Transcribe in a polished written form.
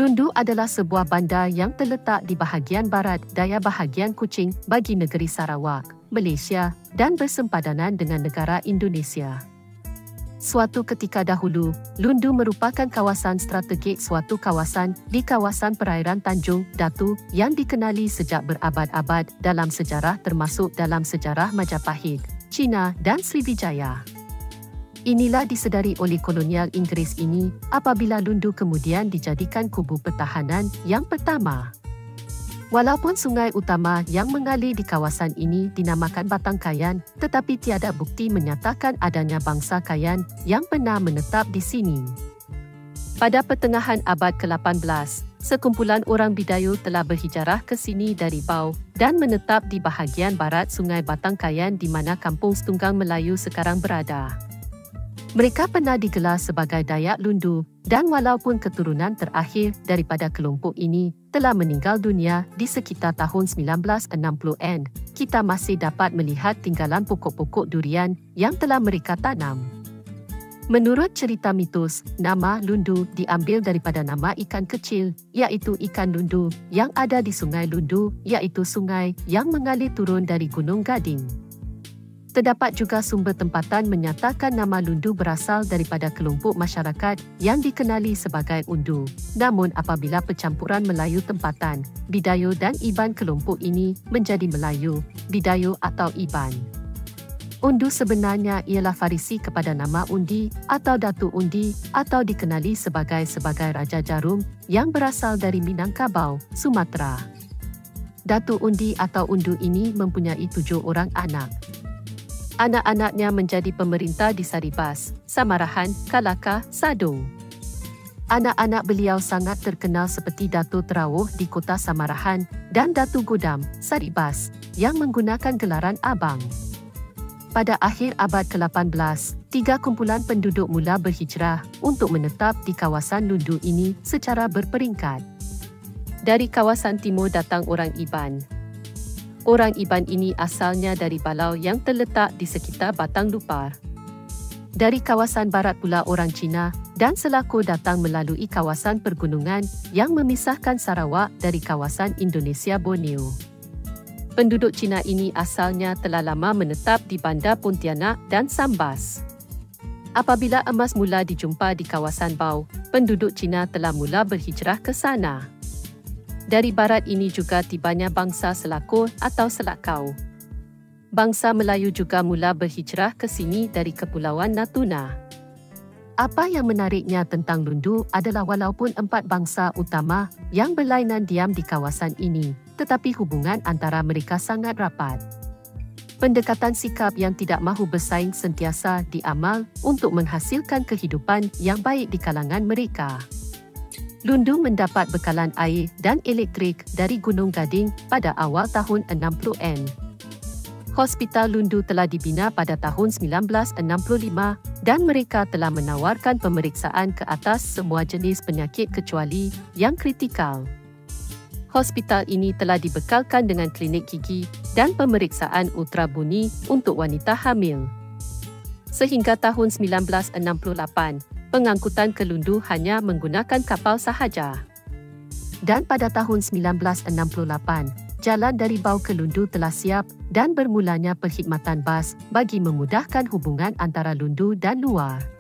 Lundu adalah sebuah bandar yang terletak di bahagian barat daya bahagian Kuching bagi negeri Sarawak, Malaysia dan bersempadanan dengan negara Indonesia. Suatu ketika dahulu, Lundu merupakan kawasan strategik suatu kawasan di kawasan perairan Tanjung Datu yang dikenali sejak berabad-abad dalam sejarah termasuk dalam sejarah Majapahit, China dan Sriwijaya. Inilah disedari oleh kolonial Inggeris ini apabila Lundu kemudian dijadikan kubu pertahanan yang pertama. Walaupun sungai utama yang mengalir di kawasan ini dinamakan Batang Kayan, tetapi tiada bukti menyatakan adanya bangsa Kayan yang pernah menetap di sini. Pada pertengahan abad ke-18, sekumpulan orang Bidayuh telah berhijrah ke sini dari Bau dan menetap di bahagian barat sungai Batang Kayan di mana Kampung Setunggang Melayu sekarang berada. Mereka pernah digelar sebagai Dayak Lundu dan walaupun keturunan terakhir daripada kelompok ini telah meninggal dunia di sekitar tahun 1960-an, kita masih dapat melihat tinggalan pokok-pokok durian yang telah mereka tanam. Menurut cerita mitos, nama Lundu diambil daripada nama ikan kecil, iaitu ikan lundu yang ada di Sungai Lundu, iaitu sungai yang mengalir turun dari Gunung Gading. Terdapat juga sumber tempatan menyatakan nama Lundu berasal daripada kelompok masyarakat yang dikenali sebagai Undu. Namun apabila percampuran Melayu tempatan, Bidayuh dan Iban kelompok ini menjadi Melayu, Bidayuh atau Iban. Undu sebenarnya ialah varisi kepada nama Undi atau Datu Undi atau dikenali sebagai Raja Jarum yang berasal dari Minangkabau, Sumatera. Datu Undi atau Undu ini mempunyai 7 orang anak. Anak-anaknya menjadi pemerintah di Saribas, Samarahan, Kalaka, Sadong. Anak-anak beliau sangat terkenal seperti Datu Terawuh di kota Samarahan dan Datu Godam, Saribas, yang menggunakan gelaran abang. Pada akhir abad ke-18, 3 kumpulan penduduk mula berhijrah untuk menetap di kawasan Lundu ini secara berperingkat. Dari kawasan timur datang orang Iban. Orang Iban ini asalnya dari Balau yang terletak di sekitar Batang Lupar. Dari kawasan barat pula orang Cina dan Selako datang melalui kawasan pergunungan yang memisahkan Sarawak dari kawasan Indonesia Borneo. Penduduk Cina ini asalnya telah lama menetap di Bandar Pontianak dan Sambas. Apabila emas mula dijumpa di kawasan Bau, penduduk Cina telah mula berhijrah ke sana. Dari barat ini juga tibanya bangsa Selako atau Selakau. Bangsa Melayu juga mula berhijrah ke sini dari Kepulauan Natuna. Apa yang menariknya tentang Lundu adalah walaupun 4 bangsa utama yang berlainan diam di kawasan ini, tetapi hubungan antara mereka sangat rapat. Pendekatan sikap yang tidak mahu bersaing sentiasa diamal untuk menghasilkan kehidupan yang baik di kalangan mereka. Lundu mendapat bekalan air dan elektrik dari Gunung Gading pada awal tahun 60-an. Hospital Lundu telah dibina pada tahun 1965 dan mereka telah menawarkan pemeriksaan ke atas semua jenis penyakit kecuali yang kritikal. Hospital ini telah dibekalkan dengan klinik gigi dan pemeriksaan ultrabuni untuk wanita hamil. Sehingga tahun 1968, pengangkutan ke Lundu hanya menggunakan kapal sahaja. Dan pada tahun 1968, jalan dari Bau ke Lundu telah siap dan bermulanya perkhidmatan bas bagi memudahkan hubungan antara Lundu dan luar.